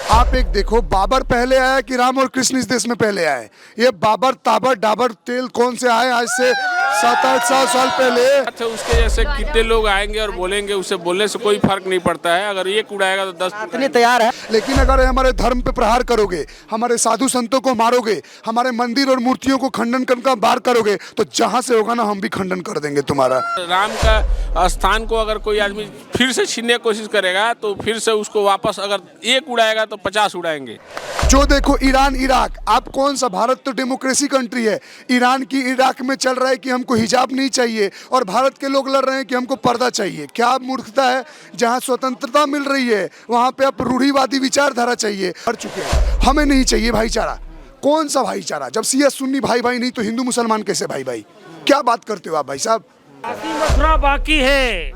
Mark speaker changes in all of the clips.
Speaker 1: आप एक देखो, बाबर पहले आया कि राम और कृष्ण इस देश में पहले आए? ये बाबर ताबर डाबर तेल कौन से आए आज से 700-800 साल पहले?
Speaker 2: अच्छा, उसके जैसे कितने लोग आएंगे और बोलेंगे, उससे बोलने से कोई फर्क नहीं पड़ता है। अगर एक उड़ाएगा तो 10
Speaker 3: इतनी तैयार है।
Speaker 1: लेकिन अगर हमारे धर्म पे प्रहार करोगे, हमारे साधु संतों को मारोगे, हमारे मंदिर और मूर्तियों को खंडन करना बार करोगे, तो जहां से होगा ना हम भी खंडन कर देंगे तुम्हारा।
Speaker 2: राम का स्थान को अगर कोई आदमी फिर से छीनने की कोशिश करेगा तो फिर से उसको वापस अगर एक उड़ाएगा तो 50 उड़ाएंगे।
Speaker 1: जो देखो ईरान इराक, आप कौन सा, भारत तो डेमोक्रेसी कंट्री है, ईरान की इराक में चल रहा है कि हमको हिजाब नहीं चाहिए और भारत के लोग लड़ रहे हैं कि हमको पर्दा चाहिए। क्या मूर्खता है? जहां स्वतंत्रता मिल रही है वहां पे आप रूढ़िवादी विचारधारा चाहिए। कर चुके हैं, हमें नहीं चाहिए भाईचारा। कौन सा भाईचारा? जब सिया सुन्नी भाई भाई नहीं तो हिंदू मुसलमान कैसे भाई भाई? क्या बात करते हो आप भाई साहब?
Speaker 4: काशी मथुरा बाकी है,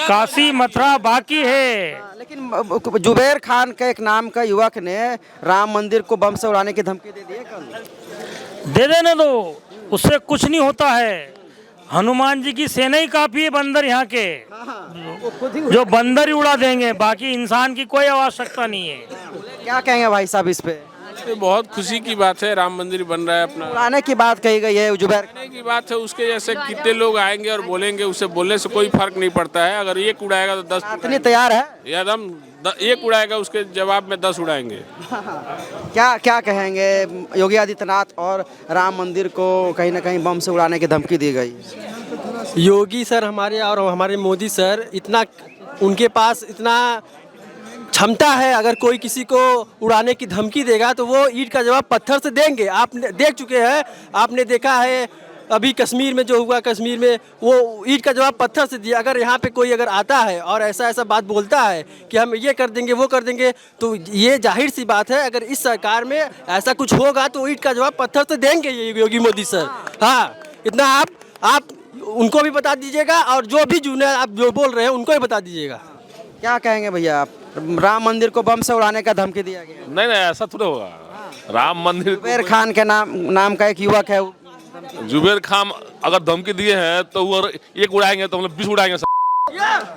Speaker 4: काशी मथुरा बाकी है।
Speaker 3: लेकिन जुबैर खान का एक नाम का युवक ने राम मंदिर को बम से उड़ाने की धमकी दे दी है कल।
Speaker 4: दे देने दो, उससे कुछ नहीं होता है। हनुमान जी की सेना ही काफी है बंदर यहाँ के, जो बंदर ही उड़ा देंगे, बाकी इंसान की कोई आवश्यकता नहीं है।
Speaker 3: क्या कहेंगे भाई साहब इस पे?
Speaker 2: ये बहुत खुशी की बात है, राम मंदिर बन रहा है अपना।
Speaker 3: उड़ाने की बात कही गई है जुबैर।
Speaker 2: कहने की बात है, उसके जैसे कितने लोग आएंगे और बोलेंगे, उससे बोलने से कोई फर्क नहीं पड़ता है। अगर एक उड़ाएगा तो 10
Speaker 3: इतनी तैयार है।
Speaker 2: एकदम एक उड़ाएगा, उसके जवाब में 10 उड़ाएंगे।
Speaker 3: क्या क्या कहेंगे? योगी आदित्यनाथ और राम मंदिर को कहीं ना कहीं बम से उड़ाने की धमकी दी गई।
Speaker 5: योगी सर हमारे और हमारे मोदी सर, इतना उनके पास इतना क्षमता है, अगर कोई किसी को उड़ाने की धमकी देगा तो वो ईंट का जवाब पत्थर से देंगे। आप देख चुके हैं, आपने देखा है अभी कश्मीर में जो हुआ, कश्मीर में वो ईंट का जवाब पत्थर से दिया। अगर यहाँ पे कोई अगर आता है और ऐसा ऐसा बात बोलता है कि हम ये कर देंगे वो कर देंगे, तो ये जाहिर सी बात है अगर इस सरकार में ऐसा कुछ होगा तो ईंट का जवाब पत्थर से देंगे ये योगी मोदी सर। हाँ, इतना आप उनको भी बता दीजिएगा और जो भी जूनियर आप जो बोल रहे हैं उनको भी बता दीजिएगा।
Speaker 3: क्या कहेंगे भैया आप? राम मंदिर को बम से उड़ाने का धमकी दिया गया।
Speaker 6: नहीं नहीं, ऐसा थोड़ा होगा। राम मंदिर
Speaker 3: जुबैर खान के नाम का एक युवक है।
Speaker 6: जुबैर खान अगर धमकी दिए हैं तो वो एक उड़ाएंगे तो हम लोग 20 उड़ाएंगे।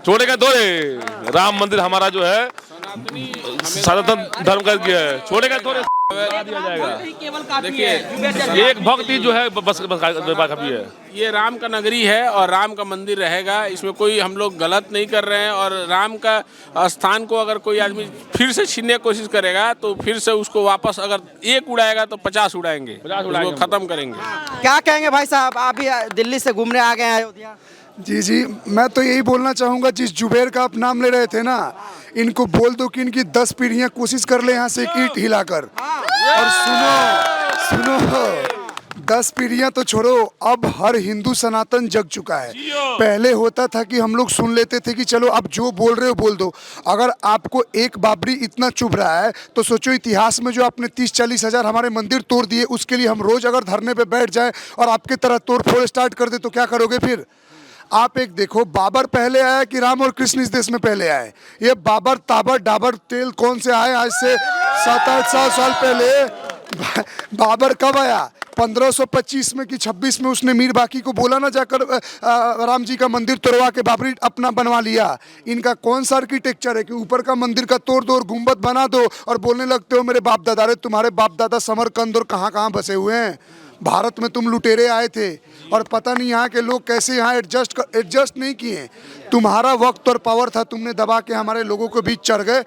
Speaker 6: छोड़ेगा दो रे। राम मंदिर हमारा जो है सनातन धर्म का है, छोड़ेगा दो रे दिया जाएगा।
Speaker 2: देखिए,
Speaker 6: एक भक्ति जो है बस काफी है।
Speaker 2: ये राम का नगरी है और राम का मंदिर रहेगा, इसमें कोई हम लोग गलत नहीं कर रहे हैं। और राम का स्थान को अगर कोई आदमी फिर से छीनने की कोशिश करेगा तो फिर से उसको वापस अगर एक उड़ाएगा तो 50 उड़ाएंगे, उसको खत्म करेंगे।
Speaker 3: क्या कहेंगे भाई साहब? आप भी दिल्ली से घूमने आ गए हैं अयोध्या।
Speaker 1: जी, मैं तो यही बोलना चाहूँगा, जिस जुबैर का आप नाम ले रहे थे ना, इनको बोल दो कि इनकी 10 पीढ़ियाँ कोशिश कर ले यहाँ से एक ईंट हिलाकर। और सुनो 10 पीढ़ियाँ तो छोड़ो, अब हर हिंदू सनातन जग चुका है। पहले होता था कि हम लोग सुन लेते थे कि चलो अब जो बोल रहे हो बोल दो। अगर आपको एक बाबरी इतना चुभ रहा है तो सोचो इतिहास में जो आपने 30-40 हज़ार हमारे मंदिर तोड़ दिए, उसके लिए हम रोज अगर धरने पे बैठ जाए और आपके तरह तोड़ फोड़ स्टार्ट कर दे तो क्या करोगे फिर? आप एक देखो, बाबर पहले आया कि राम और कृष्ण इस देश में पहले आए? ये बाबर ताबर डाबर तेल कौन से आए आज से 700-800 साल पहले? बाबर कब आया? 1525 में कि 26 में उसने मीर बाकी को बोला ना जाकर राम जी का मंदिर तोड़वा के बाबरी अपना बनवा लिया। इनका कौन सा आर्किटेक्चर है कि ऊपर का मंदिर का तोड़ दो और गुंबद बना दो और बोलने लगते हो मेरे बाप दादा। रे तुम्हारे बाप दादा समरकंद और कहाँ कहाँ बसे हुए हैं। भारत में तुम लुटेरे आए थे और पता नहीं यहाँ के लोग कैसे यहाँ एडजस्ट नहीं किए। तुम्हारा वक्त और पावर था, तुमने दबा के हमारे लोगों के बीच चढ़ गए।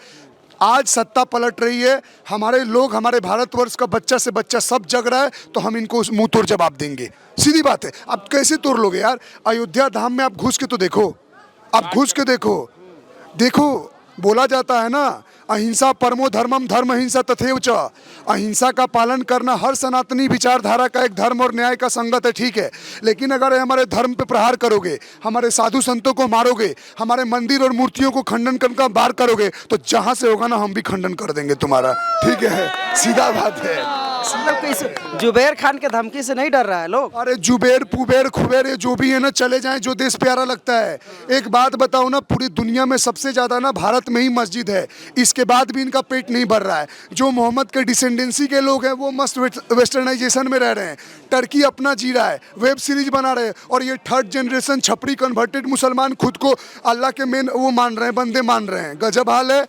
Speaker 1: आज सत्ता पलट रही है, हमारे लोग, हमारे भारतवर्ष का बच्चा से बच्चा सब जग रहा है, तो हम इनको मुंह तोड़ जवाब देंगे। सीधी बात है। आप कैसे तोड़ लोगे यार? अयोध्या धाम में आप घुस के तो देखो, आप घुस के देखो। बोला जाता है ना, अहिंसा परमो धर्मम, धर्म अहिंसा तथैव च। अहिंसा का पालन करना हर सनातनी विचारधारा का एक धर्म और न्याय का संगत है, ठीक है। लेकिन अगर हमारे धर्म पे प्रहार करोगे, हमारे साधु संतों को मारोगे, हमारे मंदिर और मूर्तियों को खंडन करना बार करोगे, तो जहां से होगा ना हम भी खंडन कर देंगे तुम्हारा, ठीक है। सीधा बात है।
Speaker 3: जुबैर खान के धमकी से नहीं डर रहा है लोग।
Speaker 1: अरे जुबैर पुबैर खुबैर ये जो भी है ना, चले जाएं, जो देश प्यारा लगता है। एक बात बताओ ना, पूरी दुनिया में सबसे ज्यादा ना भारत में ही मस्जिद है, इसके बाद भी इनका पेट नहीं भर रहा है। जो मोहम्मद के डिसेंडेंसी के लोग हैं वो मस्त वेस्टर्नाइजेशन में रह रहे हैं, टर्की अपना जी रहा है, वेब सीरीज बना रहे हैं, और ये 3rd जनरेशन छपरी कन्वर्टेड मुसलमान खुद को अल्लाह के मेन वो मान रहे हैं, बंदे मान रहे हैं। गजब हाल है।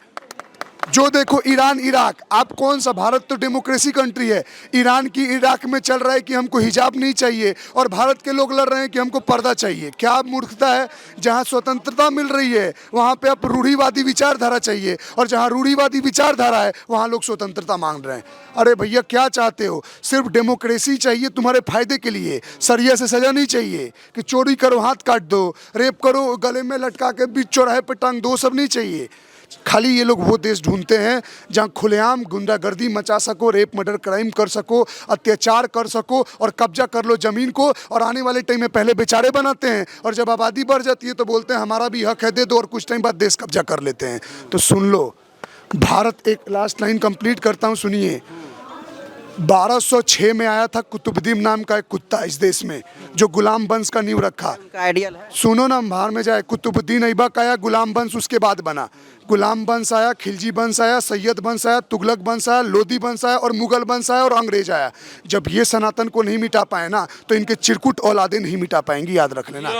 Speaker 1: जो देखो ईरान इराक, आप कौन सा, भारत तो डेमोक्रेसी कंट्री है, ईरान की इराक में चल रहा है कि हमको हिजाब नहीं चाहिए और भारत के लोग लड़ रहे हैं कि हमको पर्दा चाहिए। क्या मूर्खता है। जहाँ स्वतंत्रता मिल रही है वहाँ पे आप रूढ़िवादी विचारधारा चाहिए, और जहाँ रूढ़िवादी विचारधारा है वहाँ लोग स्वतंत्रता मांग रहे हैं। अरे भैया क्या चाहते हो, सिर्फ डेमोक्रेसी चाहिए तुम्हारे फायदे के लिए, सरिया से सजा नहीं चाहिए कि चोरी करो हाथ काट दो, रेप करो गले में लटका के बीच चौराहे पे टांग दो, सब नहीं चाहिए। खाली ये लोग वो देश ढूंढते हैं जहाँ खुलेआम गुंडागर्दी मचा सको, रेप मर्डर क्राइम कर सको, अत्याचार कर सको और कब्जा कर लो ज़मीन को, और आने वाले टाइम में पहले बेचारे बनाते हैं और जब आबादी बढ़ जाती है तो बोलते हैं हमारा भी हक है दे दो, और कुछ टाइम बाद देश कब्जा कर लेते हैं। तो सुन लो भारत, एक लास्ट लाइन कंप्लीट करता हूँ, सुनिए। 1206 में आया था कुतुबुद्दीन नाम का एक कुत्ता इस देश में, जो गुलाम वंश का नींव रखा।
Speaker 3: उनका आइडियल है।
Speaker 1: सुनो ना, बाहर में जाए, कुतुबुद्दीन ऐबक आया, गुलाम वंश उसके बाद बना। गुलाम वंश आया, खिलजी वंश आया, सैयद वंश आया, तुगलक वंश आया, लोधी वंश आया और मुगल वंश आया और अंग्रेज आया। जब ये सनातन को नहीं मिटा पाए ना तो इनके चिरकुट औलादे नहीं मिटा पाएंगी, याद रख लेना।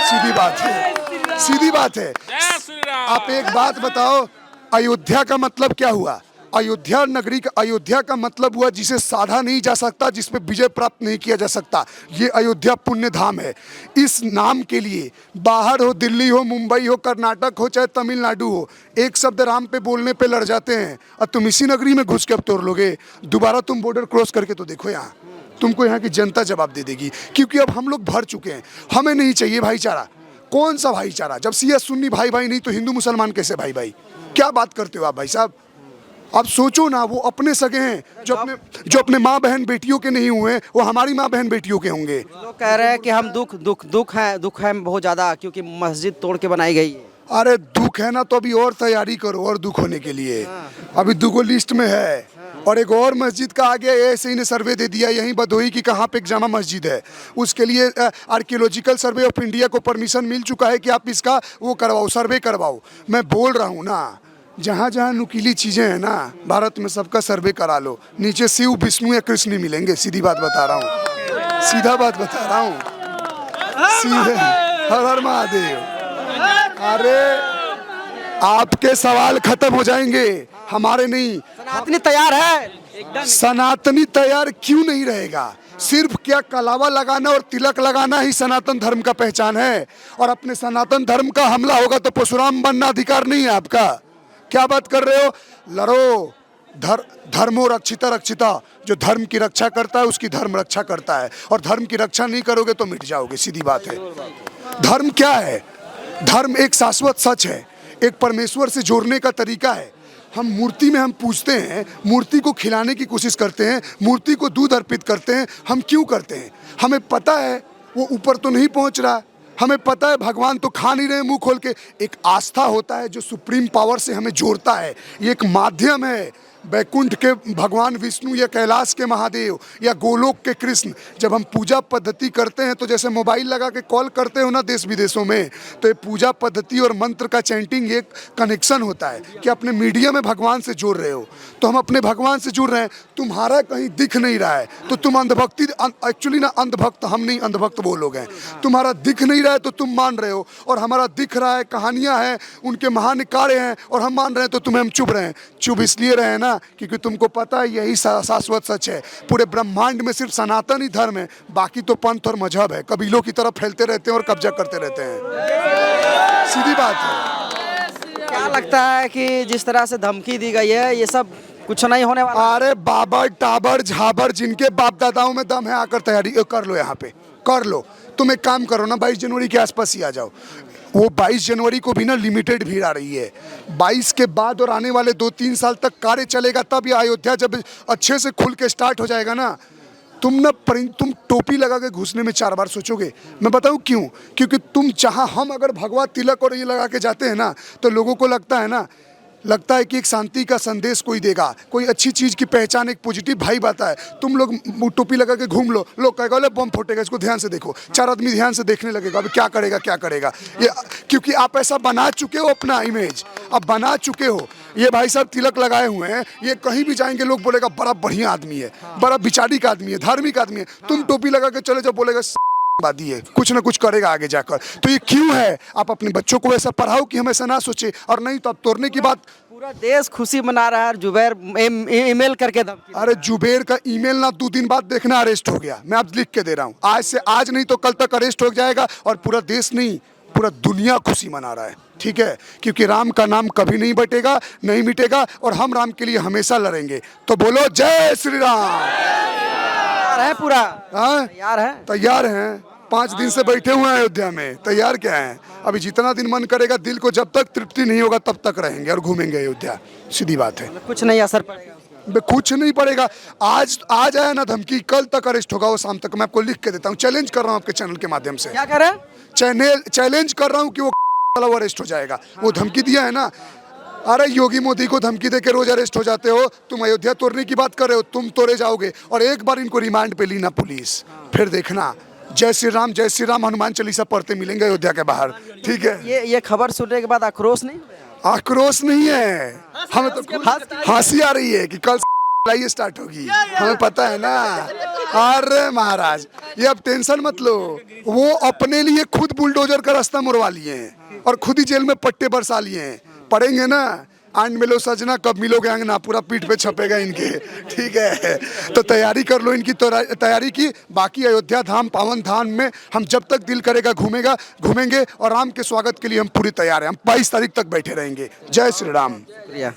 Speaker 1: सीधी बात है, सीधी बात है।
Speaker 2: जय श्री राम।
Speaker 1: आप एक बात बताओ, अयोध्या का मतलब क्या हुआ? अयोध्या नगरी का, अयोध्या का मतलब हुआ जिसे साधा नहीं जा सकता, जिसपे विजय प्राप्त नहीं किया जा सकता। ये अयोध्या पुण्य धाम है। इस नाम के लिए बाहर हो, दिल्ली हो, मुंबई हो, कर्नाटक हो, चाहे तमिलनाडु हो, एक शब्द राम पे बोलने पे लड़ जाते हैं। और तुम इसी नगरी में घुस के अब तोड़ लोगे। दोबारा तुम बॉर्डर क्रॉस करके तो देखो, यहाँ तुमको यहाँ की जनता जवाब दे देगी, क्योंकि अब हम लोग भर चुके हैं। हमें नहीं चाहिए भाईचारा। कौन सा भाईचारा? जब सिया सुन्नी भाई भाई नहीं तो हिंदू मुसलमान कैसे भाई भाई? क्या बात करते हो आप भाई साहब? आप सोचो ना, वो अपने सगे हैं जो अपने माँ बहन बेटियों के नहीं हुए, वो हमारी माँ बहन बेटियों के होंगे।
Speaker 3: लोग कह रहे हैं कि हम दुख है बहुत ज़्यादा, क्योंकि मस्जिद तोड़ के बनाई गई है।
Speaker 1: अरे दुख है ना तो अभी और तैयारी करो और दुख होने के लिए। अभी दुगो लिस्ट में है। और एक और मस्जिद का आगे ऐसे ही ने सर्वे दे दिया यहीं भदोही की, कहाँ पे एक जामा मस्जिद है, उसके लिए आर्कियोलॉजिकल सर्वे ऑफ इंडिया को परमिशन मिल चुका है कि आप इसका वो करवाओ, सर्वे करवाओ। मैं बोल रहा हूँ ना, जहाँ जहाँ नुकीली चीज़ें हैं ना भारत में, सबका सर्वे करा लो। नीचे शिव विष्णु या कृष्ण नहीं मिलेंगे, सीधी बात बता रहा हूँ, सीधा बात बता रहा हूँ, सीधे। हर हर महादेव। अरे आपके सवाल खत्म हो जाएंगे, हमारे नहीं।
Speaker 3: सनातनी तैयार है एकदम।
Speaker 1: सनातनी तैयार क्यों नहीं रहेगा? सिर्फ क्या कलावा लगाना और तिलक लगाना ही सनातन धर्म का पहचान है? और अपने सनातन धर्म का हमला होगा तो परशुराम बनना अधिकार नहीं है आपका। क्या बात कर रहे हो? लड़ो। धर्मो रक्षिता रक्षिता, जो धर्म की रक्षा करता है उसकी धर्म रक्षा करता है, और धर्म की रक्षा नहीं करोगे तो मिट जाओगे, सीधी बात है। धर्म क्या है? धर्म एक शाश्वत सच है, एक परमेश्वर से जोड़ने का तरीका है। हम मूर्ति में हम पूजते हैं, मूर्ति को खिलाने की कोशिश करते हैं, मूर्ति को दूध अर्पित करते हैं। हम क्यों करते हैं? हमें पता है वो ऊपर तो नहीं पहुंच रहा, हमें पता है भगवान तो खा नहीं रहे मुंह खोल के। एक आस्था होता है जो सुप्रीम पावर से हमें जोड़ता है। ये एक माध्यम है। बैकुंठ के भगवान विष्णु या कैलाश के महादेव या गोलोक के कृष्ण, जब हम पूजा पद्धति करते हैं तो जैसे मोबाइल लगा के कॉल करते हो ना देश विदेशों में, तो ये पूजा पद्धति और मंत्र का चैंटिंग एक कनेक्शन होता है कि अपने मीडिया में भगवान से जोड़ रहे हो। तो हम अपने भगवान से जुड़ रहे हैं। तुम्हारा कहीं दिख नहीं रहा है तो तुम अंधभक्ति, एक्चुअली ना अंधभक्त हम नहीं, अंधभक्त वो लोग हैं। तुम्हारा दिख नहीं रहा है तो तुम मान रहे हो, और हमारा दिख रहा है, कहानियाँ हैं, उनके महान कार्य हैं और हम मान रहे हैं, तो तुम्हें हम चुप रहे हैं। चुप इसलिए रहे ना क्योंकि तुमको पता है यही शाश्वत सच है। पूरे ब्रह्मांड में सिर्फ सनातन ही धर्म है, बाकी तो पंथ और मजहब है, कबीलों की तरफ फैलते रहते हैं और कब्जा करते रहते हैं। सीधी बात है।
Speaker 3: क्या लगता है कि जिस तरह से धमकी दी गई है ये सब कुछ नहीं होने वाला?
Speaker 1: अरे बाबर टाबर झाबर जिनके बाप दादाओं में दम है, आकर तैयारी कर लो, यहाँ पे कर लो। तुम एक काम करो ना, 22 जनवरी के आसपास ही आ जाओ। वो 22 जनवरी को भी ना लिमिटेड भीड़ आ रही है। 22 के बाद और आने वाले 2-3 साल तक कार्य चलेगा, तब ये अयोध्या जब अच्छे से खुल के स्टार्ट हो जाएगा ना, तुम टोपी लगा के घुसने में 4 बार सोचोगे। मैं बताऊँ क्यों? क्योंकि तुम जहाँ, हम अगर भगवा तिलक और ये लगा के जाते हैं ना, तो लोगों को लगता है कि एक शांति का संदेश कोई देगा, कोई अच्छी चीज़ की पहचान, एक पॉजिटिव भाई आता है। तुम लोग टोपी लगा के घूम लो, लोग कहेगा ले बम फूटेगा, इसको ध्यान से देखो। 4 आदमी ध्यान से देखने लगेगा, अभी क्या करेगा। ये क्योंकि आप ऐसा बना चुके हो, अपना इमेज अब बना चुके हो। ये भाई साहब तिलक लगाए हुए हैं, ये कहीं भी जाएंगे लोग बोलेगा बड़ा बढ़िया आदमी है, बड़ा विचारिक आदमी है, धार्मिक आदमी है। तुम टोपी लगा के चले जाओ, बोलेगा बादी है, कुछ ना कुछ करेगा आगे जाकर। तो ये क्यों है? आप अपने बच्चों को ऐसा पढ़ाओ कि हम ऐसा ना सोचे, और नहीं तो आप तोड़ने की बात
Speaker 3: पूरा देश खुशी मना रहा है। जुबैर ईमेल करके धमकी दे।
Speaker 1: अरे जुबेर का ईमेल ना 2 दिन बाद देखना अरेस्ट हो गया। मैं अब लिख के दे रहा हूँ, आज नहीं तो कल तक अरेस्ट हो जाएगा और पूरा देश नहीं पूरा दुनिया खुशी मना रहा है। ठीक है, क्योंकि राम का नाम कभी नहीं बटेगा, नहीं मिटेगा और हम राम के लिए हमेशा लड़ेंगे। तो बोलो जय श्री राम।
Speaker 3: तैयार है पूरा?
Speaker 1: हाँ?
Speaker 3: तैयार है?
Speaker 1: तैयार हैं। 5 दिन से बैठे हुए हैं अयोध्या में। तैयार क्या है? अभी जितना दिन मन करेगा, दिल को जब तक तृप्ति नहीं होगा तब तक रहेंगे और घूमेंगे अयोध्या। सीधी बात है।
Speaker 3: कुछ नहीं असर पड़ेगा?
Speaker 1: बे कुछ नहीं पड़ेगा। आज आया ना धमकी, कल तक अरेस्ट होगा वो शाम तक। मैं आपको लिख के देता हूँ, चैलेंज कर रहा हूँ आपके चैनल के माध्यम से।
Speaker 3: क्या कर रहे हैं?
Speaker 1: चैलेंज कर रहा हूँ कि वो वाला वो अरेस्ट हो जाएगा। वो धमकी दिया है ना। अरे योगी मोदी को धमकी दे के रोज अरेस्ट हो जाते हो। तुम अयोध्या तोड़ने की बात कर रहे हो, तुम तोड़े जाओगे। और एक बार इनको रिमांड पे ली ना पुलिस, फिर देखना जय श्री राम हनुमान चालीसा पढ़ते मिलेंगे अयोध्या के बाहर। ठीक है,
Speaker 3: ये खबर सुनने के बाद आक्रोश नहीं हुआ?
Speaker 1: आक्रोश नहीं है, हमें तो हंसी आ रही है कि कल लड़ाई स्टार्ट होगी। हमें पता है ना। अरे महाराज, ये अब टेंशन मत लो। वो अपने लिए खुद बुलडोजर का रास्ता मुड़वा लिए हैं और खुद ही जेल में पट्टे बरसा लिए हैं। पढ़ेंगे ना, आंड मिलो सजना कब मिलोगे अंगना, पूरा पीठ पे छपेगा इनके। ठीक है, तो तैयारी कर लो इनकी तैयारी की। बाकी अयोध्या धाम पावन धाम में हम जब तक दिल करेगा घूमेंगे और राम के स्वागत के लिए हम पूरी तैयार हैं। हम 22 तारीख तक बैठे रहेंगे। जय श्री राम।
Speaker 3: शुक्रिया।